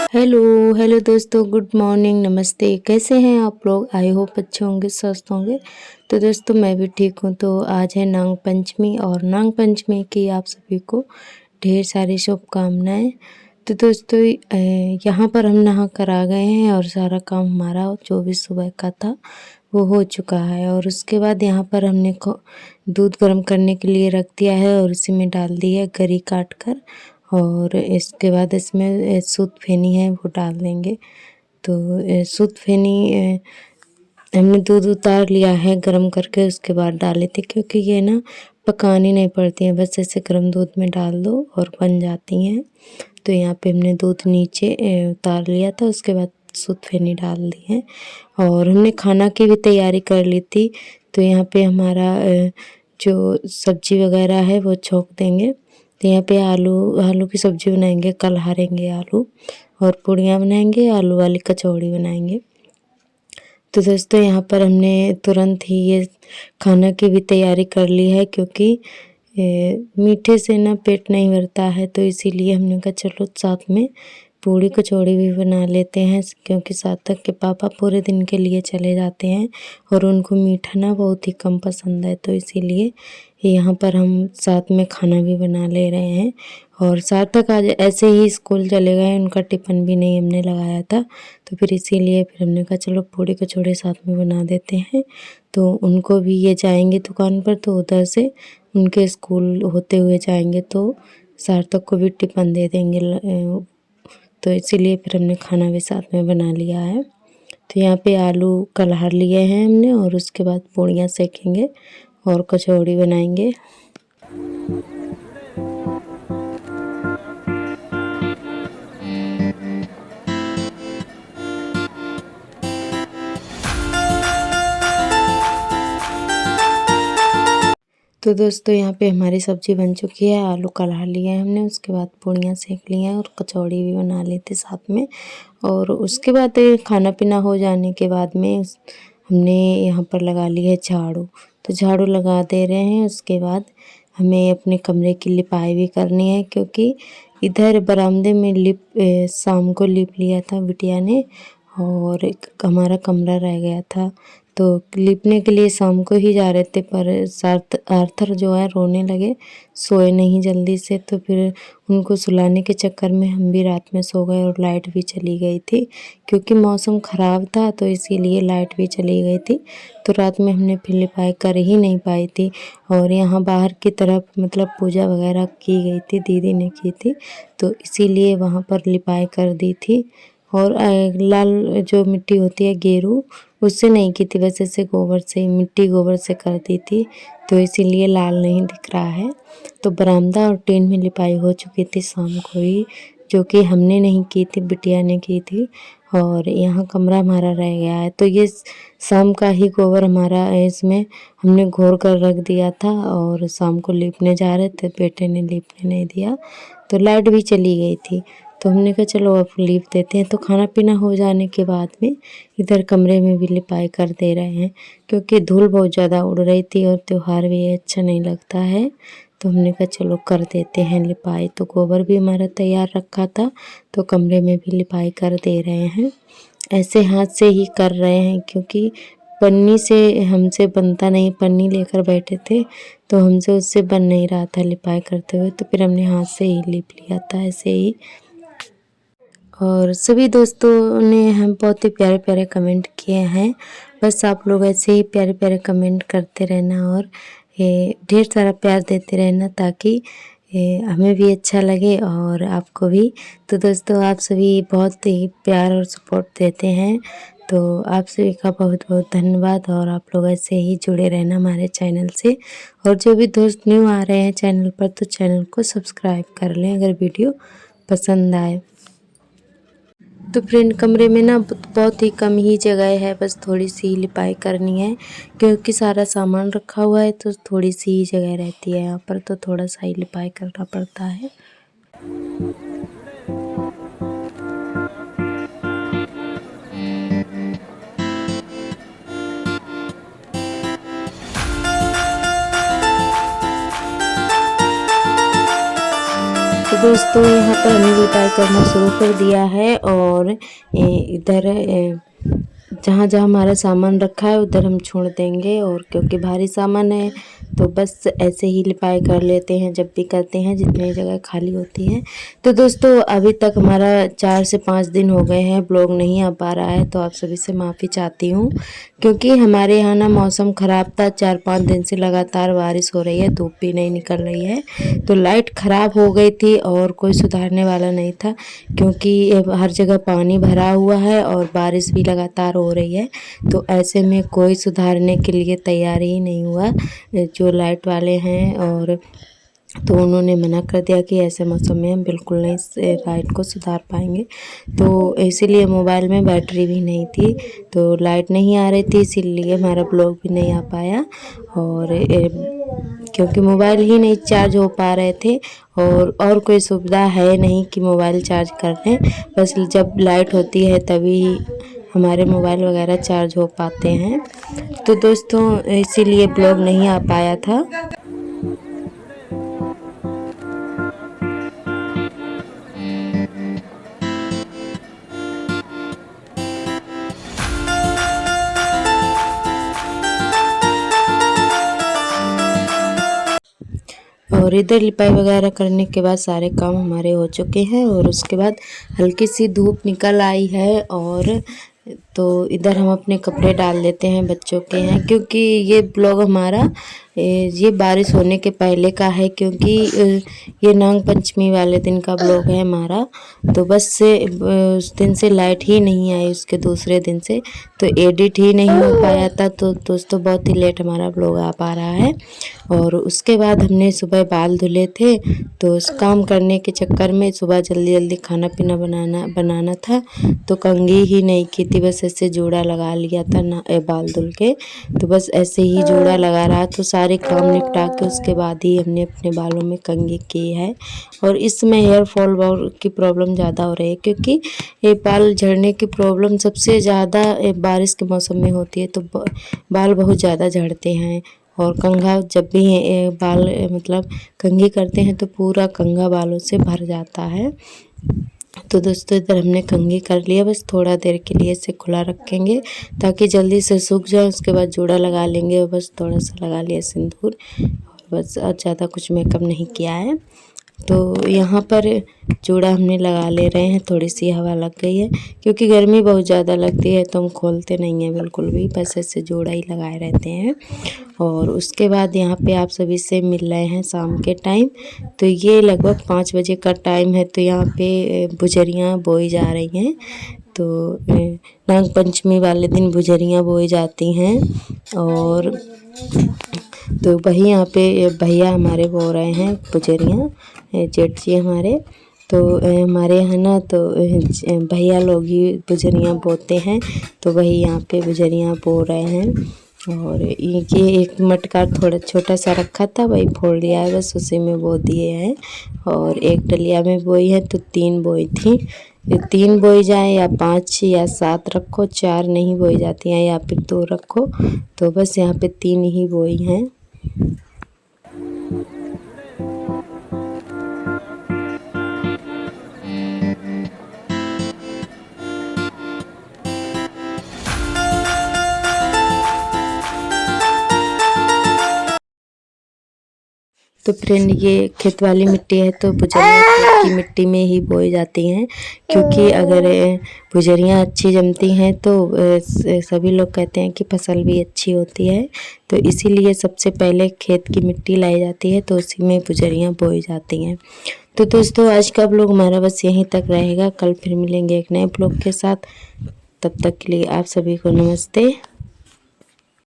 Hello hello दोस्तों, good morning, नमस्ते। कैसे हैं आप लोग? आई होप अच्छे होंगे, स्वस्थ होंगे। तो दोस्तों मैं भी ठीक हूँ। तो आज है नाग पंचमी और नाग पंचमी की आप सभी को ढेर सारी शुभकामनाएं। तो दोस्तों यहाँ पर हम नहा कर आ गए हैं और सारा काम हमारा जो भी सुबह का था वो हो चुका है। और उसके बाद यहाँ पर हमने दूध गर्म करने के लिए रख दिया है और उसी में डाल दी है गरी काट कर। और इसके बाद इसमें सूत फेनी है वो डाल देंगे। तो सूत फेनी हमने दूध उतार लिया है गरम करके, उसके बाद डाले थे, क्योंकि ये ना पकानी नहीं पड़ती हैं, बस ऐसे गर्म दूध में डाल दो और बन जाती हैं। तो यहाँ पे हमने दूध नीचे उतार लिया था, उसके बाद सूत फेनी डाल दी है। और हमने खाना की भी तैयारी कर ली थी। तो यहाँ पे हमारा जो सब्जी वगैरह है वो छोंक देंगे। तो यहाँ पे आलू की सब्जी बनाएंगे, कलहारेंगे आलू और पूड़ियाँ बनाएंगे, आलू वाली कचौड़ी बनाएंगे। तो दोस्तों यहाँ पर हमने तुरंत ही ये खाना की भी तैयारी कर ली है, क्योंकि मीठे से ना पेट नहीं भरता है। तो इसीलिए हमने कहा चलो साथ में पूड़ी कचौड़ी भी बना लेते हैं, क्योंकि सार्थक के पापा पूरे दिन के लिए चले जाते हैं और उनको मीठा ना बहुत ही कम पसंद है। तो इसीलिए यहाँ पर हम साथ में खाना भी बना ले रहे हैं। और सार्थक आज ऐसे ही स्कूल चले गए, उनका टिफ़िन भी नहीं हमने लगाया था। तो फिर इसीलिए फिर हमने कहा चलो पूड़ी कचौड़ी साथ में बना देते हैं। तो उनको भी, ये जाएंगे दुकान पर तो उधर से उनके स्कूल होते हुए जाएंगे, तो सार्थक को भी टिफ़िन दे देंगे। तो इसीलिए फिर हमने खाना भी साथ में बना लिया है। तो यहाँ पे आलू कलहा लिए हैं हमने और उसके बाद पूड़ियाँ सेकेंगे और कचौड़ी बनाएंगे। तो दोस्तों यहाँ पे हमारी सब्ज़ी बन चुकी है, आलू कलहा लिए हैं हमने, उसके बाद पूड़ियाँ सेक ली हैं और कचौड़ी भी बना ली थी साथ में। और उसके बाद खाना पीना हो जाने के बाद में हमने यहाँ पर लगा ली है झाड़ू। तो झाड़ू लगा दे रहे हैं। उसके बाद हमें अपने कमरे की लिपाई भी करनी है, क्योंकि इधर बरामदे में शाम को लिप लिया था बिटिया ने और हमारा कमरा रह गया था। तो लिपने के लिए शाम को ही जा रहे थे, पर आर्थर जो है रोने लगे, सोए नहीं जल्दी से। तो फिर उनको सुलाने के चक्कर में हम भी रात में सो गए और लाइट भी चली गई थी, क्योंकि मौसम ख़राब था तो इसीलिए लाइट भी चली गई थी। तो रात में हमने फिर लिपाई कर ही नहीं पाई थी। और यहाँ बाहर की तरफ मतलब पूजा वगैरह की गई थी, दीदी ने की थी, तो इसीलिए वहाँ पर लिपाई कर दी थी। और लाल जो मिट्टी होती है गेरू, उससे नहीं की थी, बस ऐसे गोबर से, मिट्टी गोबर से कर दी थी, तो इसीलिए लाल नहीं दिख रहा है। तो बरामदा और टीन में लिपाई हो चुकी थी शाम को ही, जो कि हमने नहीं की थी, बिटिया ने की थी। और यहाँ कमरा हमारा रह गया है। तो ये शाम का ही गोबर हमारा है, इसमें हमने घोर कर रख दिया था और शाम को लीपने जा रहे थे, बेटे ने लीपने नहीं दिया, तो लाइट भी चली गई थी। तो हमने कहा चलो अब लीप देते हैं। तो खाना पीना हो जाने के बाद में इधर कमरे में भी लिपाई कर दे रहे हैं, क्योंकि धूल बहुत ज़्यादा उड़ रही थी और त्यौहार भी अच्छा नहीं लगता है। तो हमने कहा चलो कर देते हैं लिपाई। तो गोबर भी हमारा तैयार रखा था, तो कमरे में भी लिपाई कर दे रहे हैं। ऐसे हाथ से ही कर रहे हैं, क्योंकि पन्नी से हमसे बनता नहीं, पन्नी लेकर बैठे थे तो हमसे उससे बन नहीं रहा था लिपाई करते हुए, तो फिर हमने हाथ से ही लिप लिया था ऐसे ही। और सभी दोस्तों ने हम बहुत ही प्यारे प्यारे कमेंट किए हैं। बस आप लोग ऐसे ही प्यारे प्यारे कमेंट करते रहना और ढेर सारा प्यार देते रहना, ताकि हमें भी अच्छा लगे और आपको भी। तो दोस्तों आप सभी बहुत ही प्यार और सपोर्ट देते हैं, तो आप सभी का बहुत बहुत धन्यवाद। और आप लोग ऐसे ही जुड़े रहना हमारे चैनल से। और जो भी दोस्त न्यू आ रहे हैं चैनल पर, तो चैनल को सब्सक्राइब कर लें अगर वीडियो पसंद आए। तो फ्रेंड कमरे में ना बहुत ही कम ही जगह है, बस थोड़ी सी लिपाई करनी है, क्योंकि सारा सामान रखा हुआ है तो थोड़ी सी ही जगह रहती है यहाँ पर, तो थोड़ा सा ही लिपाई करना पड़ता है। तो तो दोस्तों यहाँ पर हमने लिपाई करना शुरू कर दिया है और इधर जहाँ जहाँ हमारा सामान रखा है उधर हम छोड़ देंगे। और क्योंकि भारी सामान है तो बस ऐसे ही लिपाई कर लेते हैं जब भी करते हैं, जितनी जगह खाली होती है। तो दोस्तों अभी तक हमारा 4 से 5 दिन हो गए हैं, ब्लॉग नहीं आ पा रहा है, तो आप सभी से माफ़ी चाहती हूँ। क्योंकि हमारे यहाँ ना मौसम ख़राब था, 4-5 दिन से लगातार बारिश हो रही है, धूप भी नहीं निकल रही है, तो लाइट ख़राब हो गई थी और कोई सुधारने वाला नहीं था। क्योंकि हर जगह पानी भरा हुआ है और बारिश भी लगातार हो रही है, तो ऐसे में कोई सुधारने के लिए तैयार ही नहीं हुआ जो लाइट वाले हैं। और तो उन्होंने मना कर दिया कि ऐसे मौसम में हम बिल्कुल नहीं लाइट को सुधार पाएंगे। तो इसीलिए मोबाइल में बैटरी भी नहीं थी, तो लाइट नहीं आ रही थी, इसीलिए हमारा ब्लॉग भी नहीं आ पाया। और क्योंकि मोबाइल ही नहीं चार्ज हो पा रहे थे और कोई सुविधा है नहीं कि मोबाइल चार्ज कर लें, बस जब लाइट होती है तभी हमारे मोबाइल वगैरह चार्ज हो पाते हैं। तो दोस्तों इसीलिए ब्लॉग नहीं आ पाया था। और इधर लिपाई वगैरह करने के बाद सारे काम हमारे हो चुके हैं और उसके बाद हल्की सी धूप निकल आई है। और तो इधर हम अपने कपड़े डाल देते हैं, बच्चों के हैं, क्योंकि ये ब्लॉग हमारा ये बारिश होने के पहले का है, क्योंकि ये नाग पंचमी वाले दिन का ब्लॉग है हमारा। तो बस से उस दिन से लाइट ही नहीं आई, उसके दूसरे दिन से तो एडिट ही नहीं हो पाया था। तो दोस्तों बहुत ही लेट हमारा ब्लॉग आ पा रहा है। और उसके बाद हमने सुबह बाल धुले थे, तो उस काम करने के चक्कर में सुबह जल्दी जल्दी खाना पीना बनाना था, तो कंघी ही नहीं की थी, बस ऐसे जोड़ा लगा लिया था ना बाल धुल के। तो बस ऐसे ही जोड़ा लगा रहा, तो सारे काम निपटा के उसके बाद ही हमने अपने बालों में कंघी की है। और इसमें हेयर फॉल की प्रॉब्लम ज़्यादा हो रही है, क्योंकि ये बाल झड़ने की प्रॉब्लम सबसे ज़्यादा बारिश के मौसम में होती है, तो बाल बहुत ज़्यादा झड़ते हैं। और कंघा जब भी बाल मतलब कंघी करते हैं तो पूरा कंघा बालों से भर जाता है। तो दोस्तों इधर हमने कंघी कर लिया, बस थोड़ा देर के लिए इसे खुला रखेंगे ताकि जल्दी से सूख जाए। उसके बाद जोड़ा लगा लेंगे और बस थोड़ा सा लगा लिया सिंदूर, और बस और ज़्यादा कुछ मेकअप नहीं किया है। तो यहाँ पर जोड़ा हमने लगा ले रहे हैं, थोड़ी सी हवा लग गई है, क्योंकि गर्मी बहुत ज़्यादा लगती है तो हम खोलते नहीं हैं बिल्कुल भी, बस ऐसे जोड़ा ही लगाए रहते हैं। और उसके बाद यहाँ पे आप सभी से मिल रहे हैं शाम के टाइम, तो ये लगभग 5 बजे का टाइम है। तो यहाँ पे बुझरियाँ बोई जा रही हैं, तो नाग पंचमी वाले दिन बुझरियाँ बोई जाती हैं। और तो वही यहाँ पे भैया हमारे बो रहे हैं बुझरियाँ, जेठ जी हमारे। तो हमारे यहाँ ना तो भैया लोग ही बुझरियाँ बोते हैं, तो वही यहाँ पे बुझरियाँ बो रहे हैं। और ये एक मटका थोड़ा छोटा सा रखा था, वही फोड़ दिया है, बस उसी में बो दिए हैं। और एक डलिया में बोई है, तो 3 बोई थी। 3 बोई जाए या 5 या 7 रखो, 4 नहीं बोई जाती हैं, या फिर 2 रखो, तो बस यहाँ पे 3 ही बोई हैं। तो फ्रेंड ये खेत वाली मिट्टी है, तो बुझरियाँ खेत की मिट्टी में ही बोई जाती हैं, क्योंकि अगर बुझरियाँ अच्छी जमती हैं तो सभी लोग कहते हैं कि फसल भी अच्छी होती है। तो इसीलिए सबसे पहले खेत की मिट्टी लाई जाती है, तो उसी में बुझरियाँ बोई जाती हैं। तो दोस्तों आज का ब्लॉग हमारा बस यहीं तक रहेगा, कल फिर मिलेंगे एक नए ब्लॉग के साथ। तब तक के लिए आप सभी को नमस्ते।